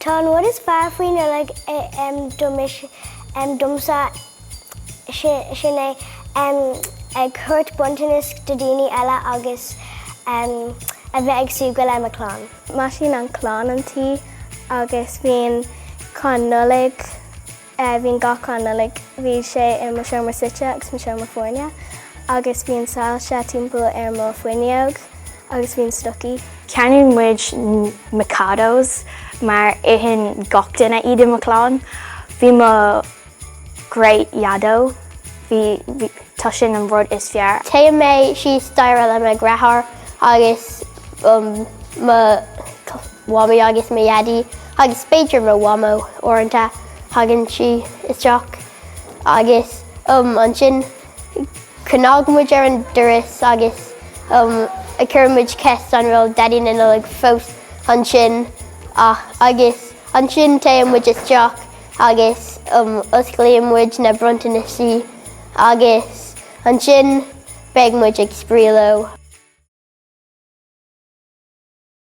Tá nuair is fearr faoin Nollag dumsa sin é ag chuirt buntanas do daoine eile agus a bheith ag súgáil am a chlán. Má sin an chlán antí agus bhíon chun Nollag, bhíon gá chun Nollag, bhí sé ar mo seomra site agus mo seomra fóine, agus bhíon sáilse timpeall ar mo foiineog agus bhíon stocaí. Ceann muid Micados mar éhin gach duine iad mo chlán. Bhí mo great iadó, bhí tá sin an bhrud is fearr. Téim mé sí staire le me grethar agus ma wama agus me iadi agus spéidir mo wama orintha hagan si isteach agus an sin cnágmuid ar an duras agus a curmuid cest an bhfuil daddy na Nollag fós an sin agus an sin téimmuid isteach agus osclaíonmuid na bruntainnaí agus an sin beagmuid ag spríoló.